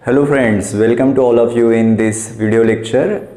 Hello friends, welcome to all of you in this video lecture.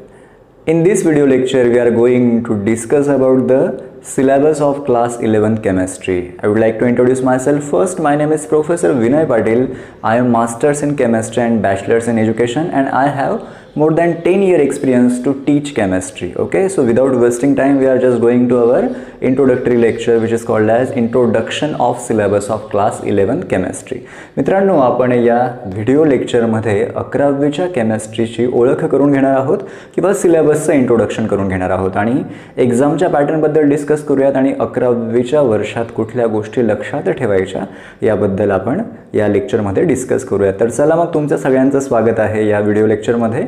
In this video lecture we are going to discuss about the syllabus of class 11th chemistry. I would like to introduce myself first. My name is Professor Vinay Patil. I am masters in chemistry and bachelors in education, and I have more than 10-year experience to teach chemistry. Okay, so without wasting time we are just going to our introductory lecture which is called as Introduction of Syllabus of Class 11th Chemistry. मित्रांनो, आपण या video लेक्चरमध्ये 11वीच्या केमिस्ट्रीची ओळख करून घेणार आहोत किंवा सिलेबसचं introduction करून घेणार आहोत आणि एक्झामच्या पॅटर्नबद्दल डिस्कस करूयात आणि 11वीच्या वर्षात कुठल्या गोष्टी लक्षात ठेवायच्या याबद्दल आपण या लेक्चरमध्ये डिस्कस करूयात. तर चला मग तुमचं सगळ्यांचं स्वागत आहे या व्हिडिओ लेक्चरमध्ये.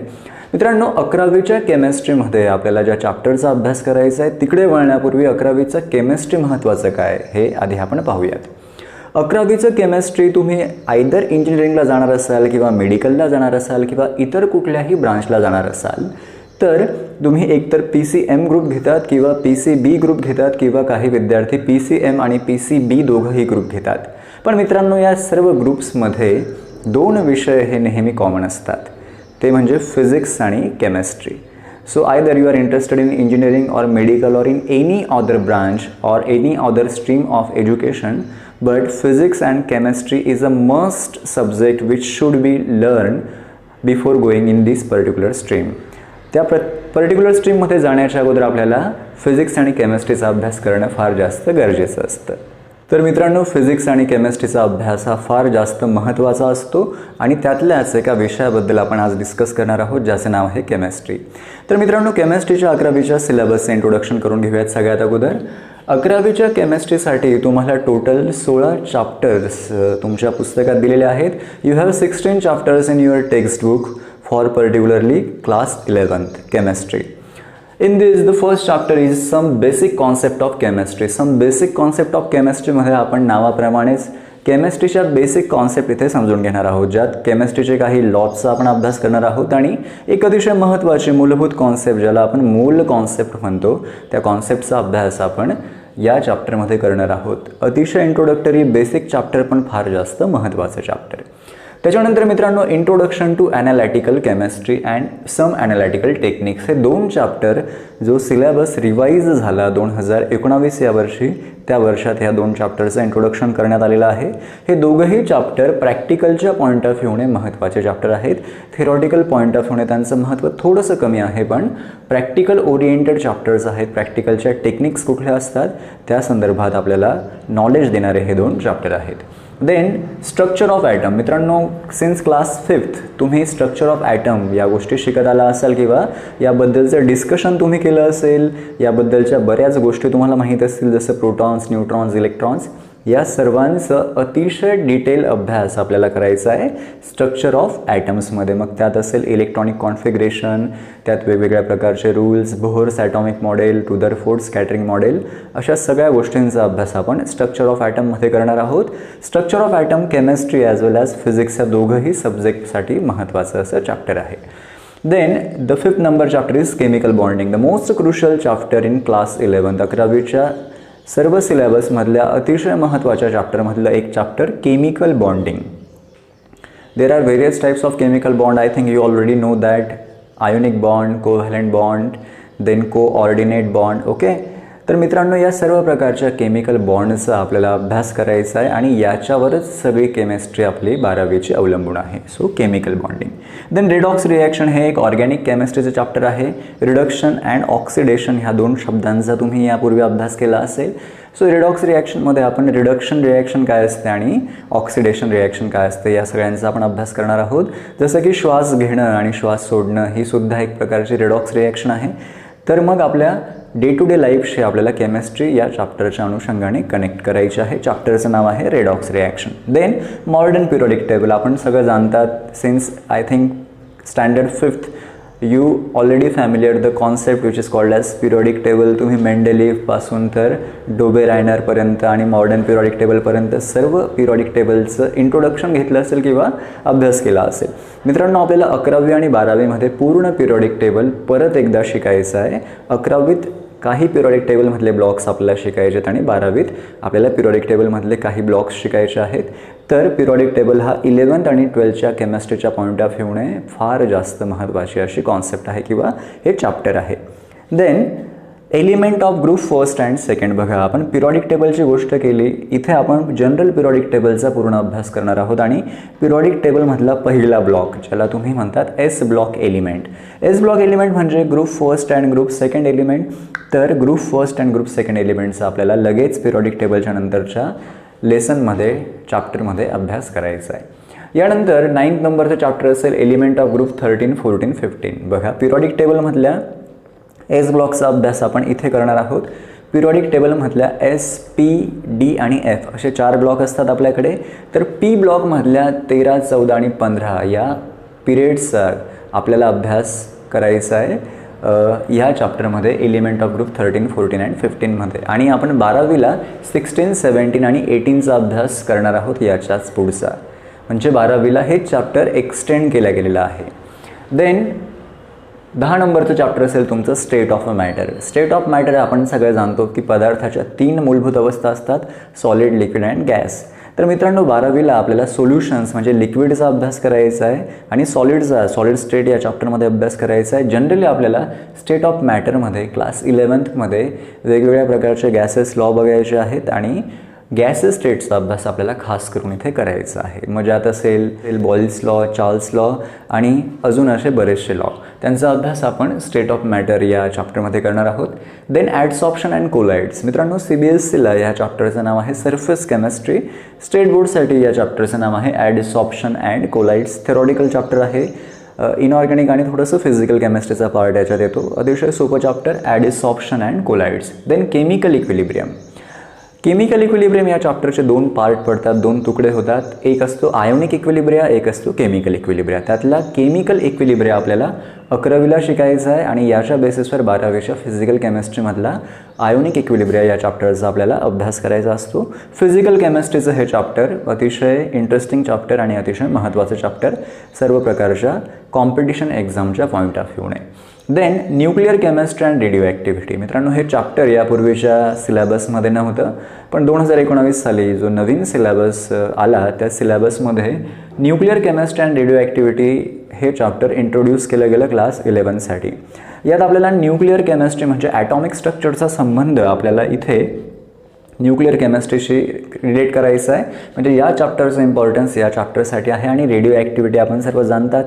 मित्रांनो, 11वीच्या केमिस्ट्रीमध्ये आपल्याला ज्या चॅप्टरचा अभ्यास करायचा आहे तिकडे वळण्यापूर्वी 11वीचं केमिस्ट्री महत्त्वाचं काय हे आधी आपण पाहूयात. 11वीचं केमिस्ट्री तुम्ही आयदर इंजिनिअरिंगला जाणार असाल किंवा मेडिकलला जाणार असाल किंवा इतर कुठल्याही ब्रांचला जाणार असाल तर तुम्ही एकतर PCM ग्रुप घेतात किंवा PCB ग्रुप घेतात किंवा काही विद्यार्थी PCM आणि PCB दोघंही ग्रुप घेतात. पण मित्रांनो, या सर्व ग्रुप्समध्ये दोन विषय हे नेहमी कॉमन असतात, ते म्हणजे फिजिक्स आणि chemistry. So either you are interested in engineering or medical or in any other branch or any other stream of education, but physics and chemistry is a must subject which should be learn before going in this particular stream. त्या particular स्ट्रीममध्ये जाण्याच्या अगोदर आपल्याला physics आणि केमिस्ट्रीचा अभ्यास करणं फार जास्त गरजेचं असतं. तर मित्रांनो, फिजिक्स आणि केमिस्ट्रीचा अभ्यास हा फार जास्त महत्त्वाचा असतो आणि त्यातल्याच एका विषयाबद्दल आपण आज डिस्कस करणार आहोत ज्याचे नाव आहे केमिस्ट्री. तर मित्रांनो, केमिस्ट्रीच्या 11वीच्या सिलेबसचं इंट्रोडक्शन करून घेऊयात. सगळ्यात अगोदर 11वीच्या केमिस्ट्रीसाठी तुम्हाला टोटल 16 चॅप्टर्स तुमच्या पुस्तकात दिलेले आहेत. You have 16 chapters in your text book for particularly class 11th chemistry. In this, the first chapter is some basic concept of chemistry. Some basic concept of chemistry मध्ये आपण नावाप्रमाणेच केमिस्ट्रीच्या बेसिक कॉन्सेप्ट इथे समजून घेणार आहोत, ज्यात केमिस्ट्रीचे काही लॉजचा आपण अभ्यास करणार आहोत आणि एक अतिशय महत्त्वाची मूलभूत कॉन्सेप्ट ज्याला आपण मूल कॉन्सेप्ट म्हणतो त्या कॉन्सेप्टचा अभ्यास आपण या चॅप्टरमध्ये करणार आहोत. अतिशय इंट्रोडक्टरी बेसिक चॅप्टर पण फार जास्त महत्त्वाचं चॅप्टर. त्याच्यानंतर मित्रांनो, introduction to analytical chemistry and some analytical techniques हे दोन चॅप्टर जो सिलेबस रिवाईज झाला 2019 या वर्षी, त्या वर्षात ह्या दोन चॅप्टरचं इंट्रोडक्शन करण्यात आलेलं आहे. हे दोघंही चॅप्टर प्रॅक्टिकलच्या पॉईंट ऑफ व्ह्यूने महत्त्वाचे चॅप्टर आहेत. थिअरॉटिकल पॉईंट ऑफ व्ह्यूने त्यांचं महत्त्व थोडंसं कमी आहे, पण प्रॅक्टिकल ओरिएंटेड चॅप्टर्स आहेत. प्रॅक्टिकलच्या टेक्निक्स कुठल्या असतात त्या संदर्भात आपल्याला नॉलेज देणारे हे दोन चॅप्टर आहेत. Then structure of atom. मित्रांनो, सिन्स क्लास 5th तुम्ही स्ट्रक्चर ऑफ ॲटम या गोष्टी शिकत आला असाल किंवा याबद्दलचं डिस्कशन तुम्ही केलं असेल. याबद्दलच्या बऱ्याच गोष्टी तुम्हाला माहीत असतील, जसं प्रोटॉन्स, न्यूट्रॉन्स, इलेक्ट्रॉन्स. या सर्वांचं अतिशय डिटेल अभ्यास आपल्याला करायचा आहे स्ट्रक्चर ऑफ ॲटम्समध्ये. मग त्यात असेल इलेक्ट्रॉनिक कॉन्फिगरेशन, त्यात वेगवेगळ्या प्रकारचे rules, Bohr's atomic model, Rutherford scattering model, अशा सगळ्या गोष्टींचा अभ्यास आपण स्ट्रक्चर ऑफ ॲटममध्ये करणार आहोत. Structure of atom chemistry as well as physics या दोघंही सब्जेक्टसाठी महत्त्वाचं असं चॅप्टर आहे. Then the 5th number chapter is chemical bonding, the most crucial chapter in class 11th. 11वीच्या सर्व सिलेबसमधल्या अतिशय महत्त्वाच्या चॅप्टरमधलं एक chapter chemical bonding. There are various types of chemical bond. I think you already know that. Ionic bond, covalent bond, then coordinate bond. Okay, तर मित्रांनो, या सर्व प्रकारच्या केमिकल बॉन्डचा आपल्याला अभ्यास करायचा आहे आणि याच्यावरच सगळी केमिस्ट्री आपली 12वीची अवलंबून आहे. So chemical bonding. Then redox reaction हे एक ऑर्गॅनिक केमिस्ट्रीचं चॅप्टर आहे. रिडक्शन अँड ऑक्सिडेशन ह्या दोन शब्दांचा तुम्ही यापूर्वी अभ्यास केला असेल. सो रिडॉक्स रिॲक्शनमध्ये आपण रिडक्शन रिॲक्शन काय असते आणि ऑक्सिडेशन रिॲक्शन काय असते या सगळ्यांचा आपण अभ्यास करणार आहोत. जसं की श्वास घेणं आणि श्वास सोडणं ही सुद्धा एक प्रकारची रिडॉक्स रिॲक्शन आहे. तर मग आपल्या डे टू डे लाईफशी आपल्याला केमिस्ट्री या चॅप्टरच्या अनुषंगाने कनेक्ट करायची आहे. चॅप्टरचं नाव आहे redox reaction. Then modern periodic table. आपण सगळं जाणतात, since I think standard 5th you already familiar the concept which is called as periodic table. तुम्ही मेंडेलिव्हपासून तर डोबे रायनरपर्यंत आणि मॉडर्न पिरियडिक टेबलपर्यंत सर्व पिरियडिक टेबलचं इंट्रोडक्शन घेतलं असेल किंवा अभ्यास केला असेल. मित्रांनो, आपल्याला 11वी आणि 12वीमध्ये पूर्ण पिरियडिक टेबल परत एकदा शिकायचं आहे. 11वीत काही पिरियडिक टेबलमधले ब्लॉक्स आपल्याला शिकायचे आहेत आणि 12वीत आपल्याला पिरियडिक टेबलमधले काही ब्लॉक्स शिकायचे आहेत. तर पिरियडिक टेबल हा 11th आणि 12thच्या केमिस्ट्रीच्या पॉईंट ऑफ व्ह्यूने फार जास्त महत्त्वाची अशी कॉन्सेप्ट आहे किंवा हे चॅप्टर आहे. Then element of group first and second. बघा, आपण पिरियडिक टेबलची गोष्ट केली, इथे आपण जनरल पिरियडिक टेबलचा पूर्ण अभ्यास करणार आहोत आणि पिरियडिक टेबलमधला पहिला ब्लॉक ज्याला तुम्ही म्हणतात S block element. S block element म्हणजे group first and group second element. तर group first and group second एलिमेंटचा आपल्याला लगेच पिरियडिक टेबलच्या नंतरच्या लेसनमध्ये चॅप्टरमध्ये अभ्यास करायचा आहे. यानंतर 9th नंबरचं चॅप्टर असेल एलिमेंट ऑफ ग्रुप 13, 14, 15. बघा, पिरियडिक टेबलमधल्या एस ब्लॉकचा अभ्यास आपण इथे करणार आहोत. पिरियडिक टेबलमधल्या एस, पी, डी आणि एफ असे 4 ब्लॉक असतात आपल्याकडे. तर पी ब्लॉकमधल्या 13, 14 आणि 15 या पिरियड्सचा आपल्याला अभ्यास करायचा आहे ह्या चॅप्टरमध्ये एलिमेंट ऑफ ग्रुप 13, 14 अँड 15मध्ये. आणि आपण 12वीला 16, 17 आणि 18चा अभ्यास करणार आहोत याच्याच पुढचा. म्हणजे 12वीला हे चॅप्टर एक्सटेंड केलं गेलेलं आहे. देन 10 नंबरचं चॅप्टर असेल तुमचं state of a matter. State of matter आपण सगळे जाणतो की पदार्थाच्या 3 मूलभूत अवस्था असतात, सॉलिड, लिक्विड अँड गॅस. तर मित्रांनो, 12वीला आपल्याला सोल्युशन्स म्हणजे लिक्विडचा अभ्यास करायचा आहे आणि सॉलिड स्टेट या चॅप्टरमध्ये अभ्यास करायचा आहे. जनरली आपल्याला स्टेट ऑफ मॅटरमध्ये क्लास 11thमध्ये वेगवेगळ्या प्रकारचे गॅसेस लॉ बघायचे आहेत आणि गॅसेस स्टेटचा अभ्यास आपल्याला खास करून इथे करायचा आहे. मग ज्यात असेल बॉइल्स लॉ, चार्ल्स लॉ आणि अजून असे बरेचसे लॉ, त्यांचा अभ्यास आपण स्टेट ऑफ मॅटर या चॅप्टरमध्ये करणार आहोत. Then adsorption and colloids. मित्रांनो, CBSEला या चॅप्टरचं नाव आहे सरफेस केमिस्ट्री. स्टेट बोर्डसाठी या चॅप्टरचं नाव आहे adsorption and colloids. Theoretical chapter आहे. इनऑर्गॅनिक आणि थोडंसं फिजिकल केमिस्ट्रीचा पार्ट याच्यात येतो. अतिशय सोपं chapter adsorption and colloids. Then chemical equilibrium. Chemical equilibrium या चॅप्टरचे 2 पार्ट पडतात, 2 तुकडे होतात. एक असतो आयोनिक इक्विलिब्रिया, एक असतो केमिकल इक्विलिब्रिया. त्यातला केमिकल इक्विलिब्रिया आपल्याला 11वीला शिकायचा आहे आणि याच्या बेसिसवर 12वीच्या फिजिकल केमिस्ट्रीमधला आयोनिक इक्विलिब्रिया या चॅप्टरचा आपल्याला अभ्यास करायचा असतो. फिजिकल केमिस्ट्रीचं हे चॅप्टर अतिशय इंटरेस्टिंग चॅप्टर आणि अतिशय महत्त्वाचं चॅप्टर सर्व प्रकारच्या कॉम्पिटिशन एक्झामच्या पॉईंट ऑफ व्ह्यूने. Then nuclear chemistry and radioactivity. मित्रांनो, हे चॅप्टर यापूर्वीच्या सिलेबसमध्ये नव्हतं, पण 2019 साली जो नवीन सिलेबस आला त्या सिलेबसमध्ये nuclear chemistry and radioactivity हे चॅप्टर इंट्रोड्यूस केलं गेलं क्लास 11साठी. यात आपल्याला न्यूक्लिअर केमिस्ट्री म्हणजे ॲटॉमिक स्ट्रक्चरचा संबंध आपल्याला इथे न्यूक्लिअर केमिस्ट्रीशी रिलेट करायचा आहे. म्हणजे या चॅप्टरचं इम्पॉर्टन्स या चॅप्टरसाठी आहे. आणि रेडिओ ॲक्टिव्हिटी आपण सर्व जाणतात.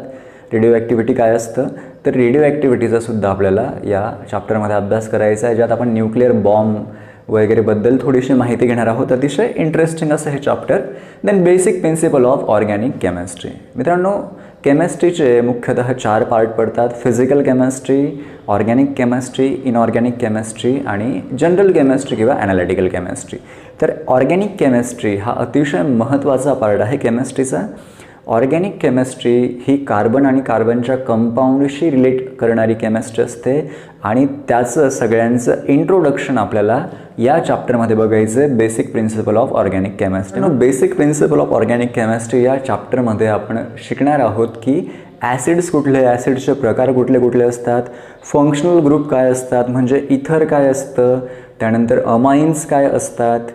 रेडिओ ॲक्टिव्हिटी काय असतं, तर रेडिओ ॲक्टिव्हिटीचा सुद्धा आपल्याला या चॅप्टरमध्ये अभ्यास करायचा आहे, ज्यात आपण न्यूक्लिअर बॉम्ब वगैरेबद्दल थोडीशी माहिती घेणार आहोत. अतिशय इंटरेस्टिंग असं हे chapter. Then basic principle of organic chemistry. मित्रांनो, केमिस्ट्रीचे मुख्यतः 4 पार्ट पडतात: physical chemistry, organic chemistry, inorganic chemistry आणि जनरल केमिस्ट्री किंवा ॲनालिटिकल केमिस्ट्री. तर ऑर्गॅनिक केमिस्ट्री हा अतिशय महत्त्वाचा पार्ट आहे केमिस्ट्रीचा. ऑर्गॅनिक केमिस्ट्री ही कार्बन आणि कार्बनच्या कंपाऊंडशी रिलेट करणारी केमिस्ट्री असते आणि त्याचं सगळ्यांचं इंट्रोडक्शन आपल्याला या चॅप्टरमध्ये बघायचं आहे, basic principle of organic chemistry. Basic principle of organic chemistry या चॅप्टरमध्ये आपण शिकणार आहोत की ॲसिड्स कुठले, ॲसिड्सचे प्रकार कुठले कुठले असतात, फंक्शनल ग्रुप काय असतात म्हणजे इथर काय असतं, त्यानंतर अमाइन्स काय असतात,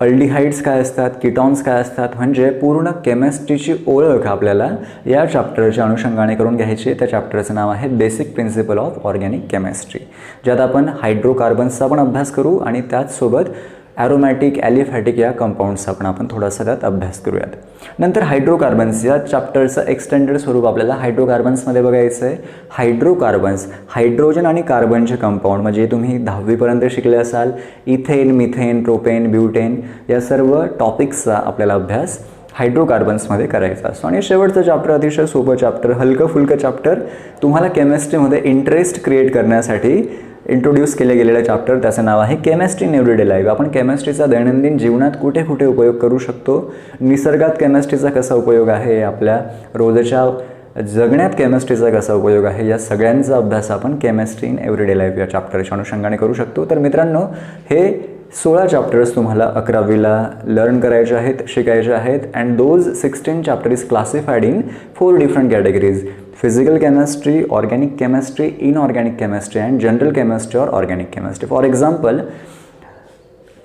अल्डिहाइड्स काय असतात, कीटॉन्स काय असतात. म्हणजे पूर्ण केमिस्ट्रीची ओळख आपल्याला या चॅप्टरच्या अनुषंगाने करून घ्यायची. त्या चॅप्टरचं नाव आहे basic principle of organic chemistry, ज्यात आपण हायड्रोकार्बन्सचा पण अभ्यास करू आणि त्याचसोबत ॲरोमॅटिक, ॲलिफॅटिक या कंपाऊंड्सचा पण आपण थोडासा त्यात अभ्यास करूयात. नंतर हायड्रोकार्बन्स या चॅप्टरचं एक्सटेंडेड स्वरूप आपल्याला हायड्रोकार्बन्समध्ये बघायचं आहे. हायड्रोकार्बन्स हायड्रोजन आणि कार्बनचे कंपाऊंड म्हणजे तुम्ही 10वीपर्यंत शिकले असाल. इथेन, मिथेन, प्रोपेन, ब्युटेन या सर्व टॉपिक्सचा आपल्याला अभ्यास हायड्रोकार्बन्समध्ये करायचा असतो. आणि शेवटचं चॅप्टर अतिशय सोपं चॅप्टर, हलकं फुलकं चॅप्टर, तुम्हाला केमिस्ट्रीमध्ये इंटरेस्ट क्रिएट करण्यासाठी इंट्रोड्यूस केले गेलेलं चॅप्टर, त्याचं नाव आहे केमिस्ट्री इन एव्हरीडे लाईफ. आपण केमिस्ट्रीचा दैनंदिन जीवनात कुठे कुठे उपयोग करू शकतो, निसर्गात केमिस्ट्रीचा कसा उपयोग आहे, आपल्या रोजच्या जगण्यात केमिस्ट्रीचा कसा उपयोग आहे, या सगळ्यांचा अभ्यास आपण केमिस्ट्री इन एव्हरीडे लाईफ या चॅप्टरच्या अनुषंगाने करू शकतो. तर मित्रांनो, हे 16 चॅप्टर्स तुम्हाला 11वीला लर्न करायचे आहेत, शिकायचे आहेत. And those 16 chapter is classified in 4 different categories: physical chemistry, organic chemistry, inorganic chemistry and general chemistry or organic chemistry. For example,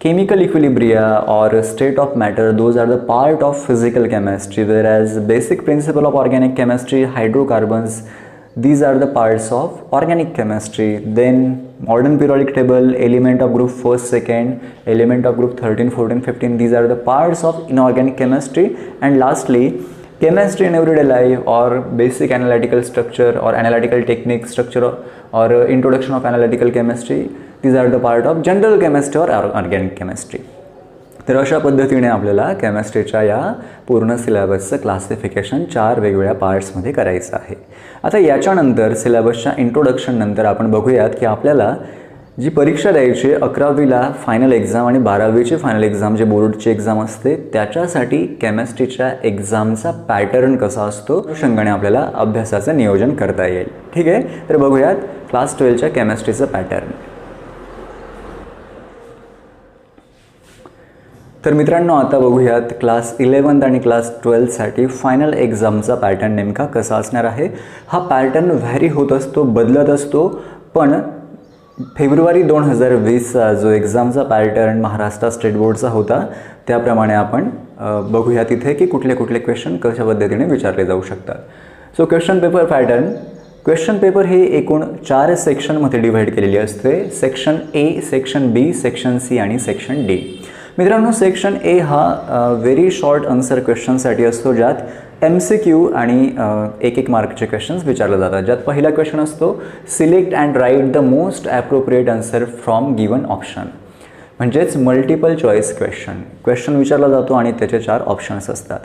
chemical equilibria or state of matter, those are the part of physical chemistry, whereas basic principle of organic chemistry, hydrocarbons, these are the parts of organic chemistry. Then modern periodic table, element of group 1st, 2nd, element of group 13, 14, 15, these are the parts of inorganic chemistry. And lastly, chemistry in everyday life or basic analytical structure or analytical technique structure or introduction of analytical chemistry, these are the part of general chemistry or organic chemistry. तर अशा पद्धतीने आपल्याला केमिस्ट्रीच्या या पूर्ण सिलेबसचं classification 4 वेगवेगळ्या पार्ट्समध्ये करायचं आहे. आता याच्यानंतर सिलेबसच्या इंट्रोडक्शन नंतर आपण बघूयात की आपल्याला जी परीक्षा द्यायची 11वीला फायनल एक्झाम आणि 12वीची फायनल एक्झाम जे बोर्डची एक्झाम असते त्याच्यासाठी केमिस्ट्रीच्या एक्झामचा पॅटर्न कसा असतो अनुषंगाने आपल्याला अभ्यासाचं नियोजन करता येईल. ठीक आहे, तर बघूयात क्लास 12च्या केमिस्ट्रीचं पॅटर्न. तर मित्रांनो, आता बघूयात क्लास 11 आणि क्लास 12साठी फायनल एक्झामचा पॅटर्न नेमका कसा असणार आहे. हा पॅटर्न व्हॅरी होत असतो, बदलत असतो, पण फेब्रुवारी 2020चा जो एक्झामचा पॅटर्न महाराष्ट्र स्टेट बोर्डचा होता त्याप्रमाणे आपण बघूया तिथे की कुठले कुठले क्वेश्चन कशा पद्धतीने विचारले जाऊ शकतात. So question paper pattern. Question paper हे एकूण 4 सेक्शनमध्ये डिव्हाइड केलेली असते. Section A, section B, section C आणि सेक्शन डी. मित्रांनो, सेक्शन ए हा व्हेरी शॉर्ट आन्सर क्वेश्चनसाठी असतो, ज्यात MCQ आणि 1-1 मार्कचे क्वेश्चन्स विचारले जातात. ज्यात पहिला क्वेश्चन असतो select and write the most appropriate answer from given option, म्हणजेच मल्टिपल चॉईस क्वेश्चन विचारला जातो आणि त्याचे 4 ऑप्शन्स असतात.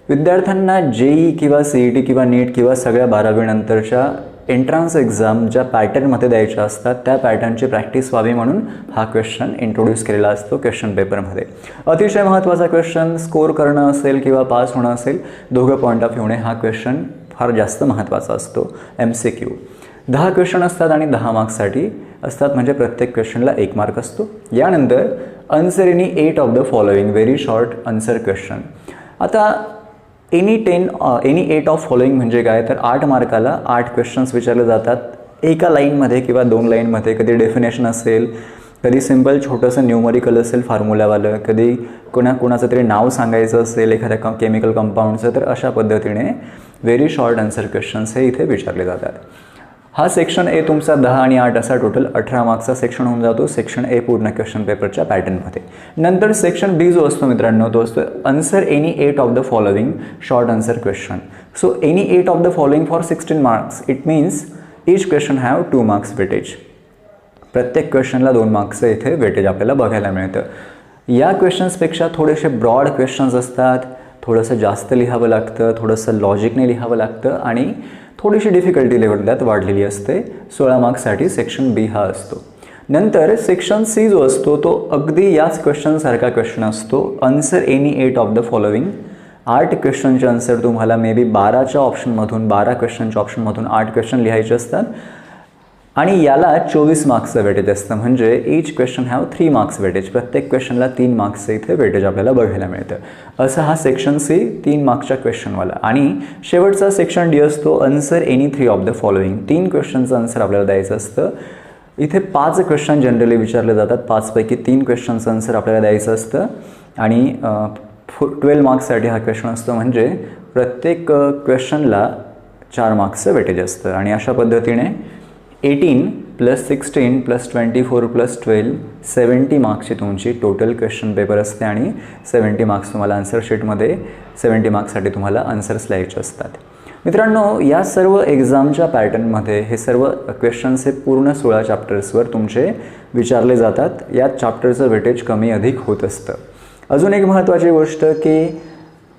विद्यार्थ्यांना JEE किंवा CET किंवा नीट किंवा सगळ्या 12वी नंतरच्या एंट्रन्स एक्झाम ज्या पॅटर्नमध्ये द्यायच्या असतात त्या पॅटर्नची प्रॅक्टिस व्हावी म्हणून हा क्वेश्चन इंट्रोड्यूस केलेला असतो क्वेश्चन पेपरमध्ये. अतिशय महत्त्वाचा क्वेश्चन, स्कोर करणं असेल किंवा पास होणं असेल, दोघं पॉईंट ऑफ व्ह्यूने हा क्वेश्चन फार जास्त महत्त्वाचा असतो. MCQ 10 क्वेश्चन असतात आणि 10 मार्क्ससाठी असतात, म्हणजे प्रत्येक क्वेश्चनला 1 मार्क असतो. यानंतर answer any 8 of the following, very short answer question. आता एनी 8 ऑफ फॉलोइंग म्हणजे काय, तर 8 मार्काला 8 क्वेश्चन्स विचारले जातात एका लाईनमध्ये किंवा 2 लाईनमध्ये. कधी डेफिनेशन असेल, कधी सिम्पल छोटंसं न्यूमरिकल असेल फॉर्म्युलावालं, कधी कोणाचं तरी नाव सांगायचं असेल एखाद्या केमिकल कंपाऊंडचं, तर अशा पद्धतीने व्हेरी शॉर्ट आन्सर क्वेश्चन्स हे इथे विचारले जातात. हा सेक्शन ए तुमचा 10 आणि 8 असा टोटल 18 मार्क्सचा सेक्शन होऊन जातो सेक्शन ए पूर्ण क्वेश्चन पेपरच्या पॅटर्नमध्ये. नंतर सेक्शन बी जो असतो मित्रांनो तो असतो answer any 8 of the following short answer question. So any 8 of the following for 16 marks, it means each question have 2 marks weightage. प्रत्येक क्वेश्चनला 2 मार्क्सचं इथे वेटेज आपल्याला बघायला मिळतं. या क्वेश्चन्सपेक्षा थोडेसे ब्रॉड क्वेश्चन्स असतात, थोडंसं जास्त लिहावं लागतं, थोडंसं लॉजिकने लिहावं लागतं आणि थोडीशी डिफिकल्टी लेवल त्यात वाढलेली असते. 16 मार्क्ससाठी सेक्शन बी हा असतो. नंतर सेक्शन सी जो असतो तो अगदी याच क्वेश्चनसारखा क्वेश्चन असतो. Answer any 8 of the following. 8 क्वेश्चनचे आन्सर तुम्हाला मे बी 12च्या ऑप्शनमधून, 12 क्वेश्चनच्या ऑप्शनमधून 8 क्वेश्चन लिहायचे असतात आणि याला 24 मार्क्सचं वेटेज असतं, म्हणजे each question have 3 marks weightage. प्रत्येक क्वेश्चनला 3 मार्क्सचं इथे वेटेज आपल्याला बघायला मिळतं. असं हा सेक्शन सी 3 मार्क्सच्या क्वेश्चनवाला. आणि शेवटचा सेक्शन डी असतो answer any 3 of the following. 3 क्वेश्चनचं आन्सर आपल्याला द्यायचं असतं. इथे 5 क्वेश्चन जनरली विचारले जातात, 5 पैकी 3 क्वेश्चनचं आन्सर आपल्याला द्यायचं असतं आणि 12 मार्क्ससाठी हा क्वेश्चन असतो, म्हणजे प्रत्येक क्वेश्चनला 4 मार्क्सचं वेटेज असतं. आणि अशा पद्धतीने 18 + 16 + 24 + 12 70 मार्क्सची तुमची टोटल क्वेश्चन पेपर असते आणि 70 मार्क्स तुम्हाला आन्सर शीटमध्ये 70 मार्क्ससाठी तुम्हाला आन्सर्स लिहायचे असतात. मित्रांनो, या सर्व एक्झामच्या पॅटर्नमध्ये हे सर्व क्वेश्चन्स हे पूर्ण 16 चॅप्टर्सवर तुमचे विचारले जातात. या चॅप्टरचं वेटेज कमी अधिक होत असतं. अजून एक महत्त्वाची गोष्ट की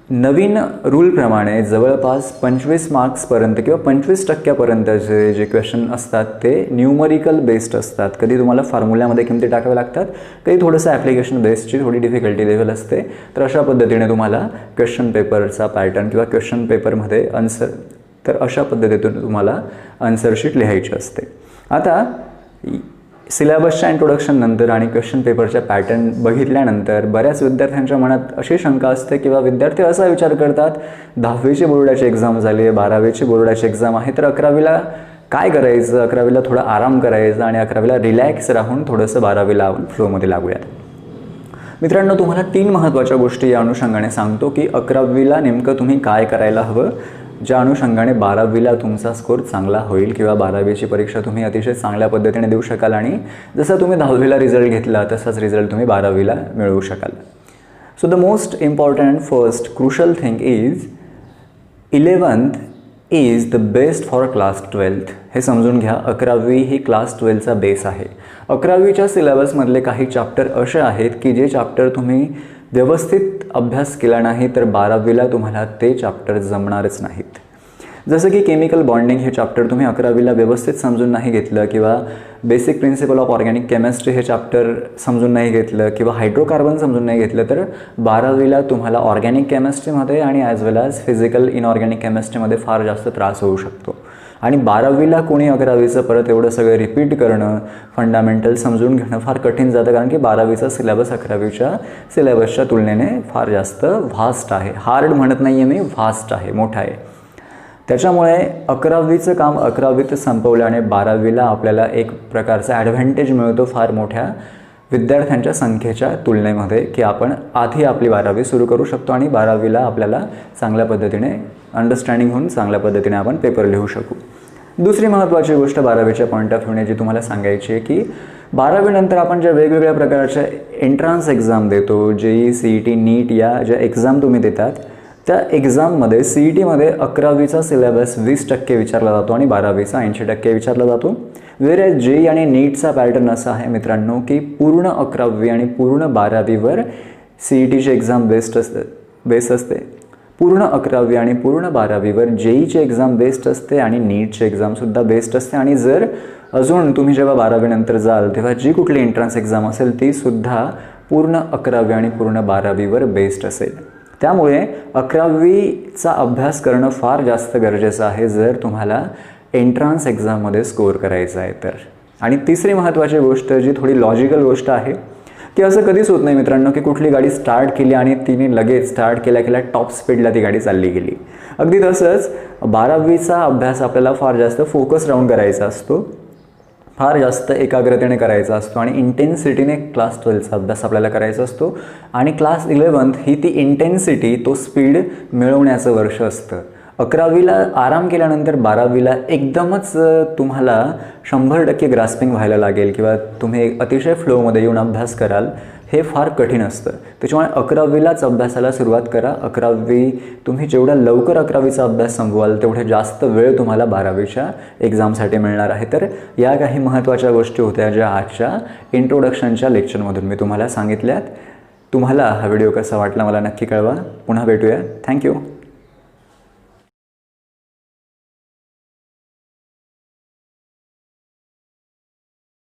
नवीन रूलप्रमाणे जवळपास 25 मार्क्सपर्यंत किंवा 25% जे क्वेश्चन असतात ते न्यूमरिकल बेस्ड असतात. कधी तुम्हाला फॉर्म्युल्यामध्ये किमती टाकाव्या लागतात, कधी थोडंसं ॲप्लिकेशन बेस्डची थोडी डिफिकल्टी लेवल असते. तर अशा पद्धतीने तुम्हाला क्वेश्चन पेपरचा पॅटर्न किंवा क्वेश्चन पेपरमध्ये आन्सर, तर अशा पद्धतीतून तुम्हाला आन्सर शीट लिहायची असते. आता सिलेबसच्या इंट्रोडक्शन नंतर आणि क्वेश्चन पेपरच्या पॅटर्न बघितल्यानंतर बऱ्याच विद्यार्थ्यांच्या मनात अशी शंका असते किंवा विद्यार्थी असा विचार करतात, 10वीची बोर्डाची एक्झाम झाली आहे, 12वीची बोर्डाची एक्झाम आहे, तर 11वीला काय करायचं, 11वीला थोडा आराम करायचा आणि 11वीला रिलॅक्स राहून थोडंसं 12वीला आपण फ्लोमध्ये लागूयात. मित्रांनो, तुम्हाला 3 महत्त्वाच्या गोष्टी या अनुषंगाने सांगतो की 11वीला नेमकं तुम्ही काय करायला हवं, ज्या अनुषंगाने 12वीला तुमचा स्कोर चांगला होईल किंवा 12वीची परीक्षा तुम्ही अतिशय चांगल्या पद्धतीने देऊ शकाल आणि जसं तुम्ही 10वीला रिझल्ट घेतला तसाच रिझल्ट तुम्ही 12वीला मिळवू शकाल. So the most important and first crucial thing is 11th is the best for class 12th. हे समजून घ्या, 11वी ही क्लास 12चा बेस आहे. 11वीच्या सिलेबसमधले काही चॅप्टर असे आहेत की जे चॅप्टर तुम्ही व्यवस्थित अभ्यास केला नाही तर 12वीला तुम्हाला ते चॅप्टर जमणारच नाहीत. जसं की केमिकल बॉन्डिंग हे चॅप्टर तुम्ही 11वीला व्यवस्थित समजून नाही घेतलं किंवा basic principle of organic chemistry हे चॅप्टर समजून नाही घेतलं किंवा हायड्रोकार्बन समजून नाही घेतलं तर 12वीला तुम्हाला ऑर्गॅनिक केमिस्ट्रीमध्ये आणि as well as physical inorganic केमिस्ट्रीमध्ये फार जास्त त्रास होऊ शकतो. आणि 12वीला कोणी 11वीचं परत एवढं सगळं रिपीट करणं, फंडामेंटल समजून घेणं फार कठीण जातं, कारण की 12वीचा सिलेबस 11वीच्या सिलेबसच्या तुलनेने फार जास्त व्हास्ट आहे. हार्ड म्हणत नाही आहे मी, व्हास्ट आहे, मोठा आहे. त्याच्यामुळे 11वीचं काम 11वीत संपवल्याने 12वीला आपल्याला एक प्रकारचा ॲडव्हान्टेज मिळतो फार मोठ्या विद्यार्थ्यांच्या संख्येच्या तुलनेमध्ये, की आपण आधी आपली 12वी सुरू करू शकतो आणि 12वीला आपल्याला चांगल्या पद्धतीने अंडरस्टँडिंग होऊन चांगल्या पद्धतीने आपण पेपर लिहू शकू. दुसरी महत्त्वाची गोष्ट 12वीच्या पॉईंट ऑफ व्ह्यूने जी तुम्हाला सांगायची आहे की 12वीनंतर आपण ज्या वेगवेगळ्या प्रकारच्या एंट्रन्स एक्झाम देतो, JEE, CET, NEET या ज्या एक्झाम तुम्ही देतात त्या एक्झाममध्ये CETमध्ये 11वीचा सिलेबस 20% विचारला जातो आणि 12वीचा 80% विचारला जातो. वेअर JEE आणि NEETचा पॅटर्न असा आहे मित्रांनो की पूर्ण 11वी आणि पूर्ण 12वीवर CETची एक्झाम बेस्ट असते. पूर्ण 11वी आणि पूर्ण 12वीवर JEEची एक्झाम बेस्ट असते आणि NEETची एक्झामसुद्धा बेस्ट असते. आणि जर अजून तुम्ही जेव्हा 12वीनंतर जाल तेव्हा जी कुठली एंट्रन्स एक्झाम असेल तीसुद्धा पूर्ण 11वी आणि पूर्ण 12वीवर बेस्ट असेल. त्यामुळे 11वीचा अभ्यास करणं फार जास्त गरजेचं आहे जर तुम्हाला एंट्रन्स एक्झाममध्ये स्कोअर करायचा आहे तर. आणि तिसरी महत्त्वाची गोष्ट जी थोडी लॉजिकल गोष्ट आहे की असं कधीच होत नाही मित्रांनो की कुठली गाडी स्टार्ट केली आणि तिने लगेच स्टार्ट केल्या टॉप स्पीडला ती गाडी चालली गेली. अगदी तसंच 12वीचा अभ्यास आपल्याला फार जास्त फोकस राहून करायचा असतो, फार जास्त एकाग्रतेने करायचा असतो आणि इंटेन्सिटीने क्लास 12चा अभ्यास आपल्याला करायचा असतो. आणि क्लास 11th ही ती इंटेन्सिटी, तो स्पीड मिळवण्याचं वर्ष असतं. 11वीला आराम केल्यानंतर 12वीला एकदमच तुम्हाला 100% ग्रास्पिंग व्हायला लागेल किंवा तुम्ही अतिशय फ्लोमध्ये येऊन अभ्यास कराल, हे फार कठीण असतं. त्याच्यामुळे 11वीलाच अभ्यासाला सुरुवात करा. 11वी तुम्ही जेवढ्या लवकर 11वीचा अभ्यास संपवाल तेवढे जास्त वेळ तुम्हाला 12वीच्या एक्झामसाठी मिळणार आहे. तर या काही महत्त्वाच्या गोष्टी होत्या ज्या आजच्या इंट्रोडक्शनच्या लेक्चरमधून मी तुम्हाला सांगितल्यात. तुम्हाला हा व्हिडिओ कसा वाटला मला नक्की कळवा. पुन्हा भेटूया. थँक्यू.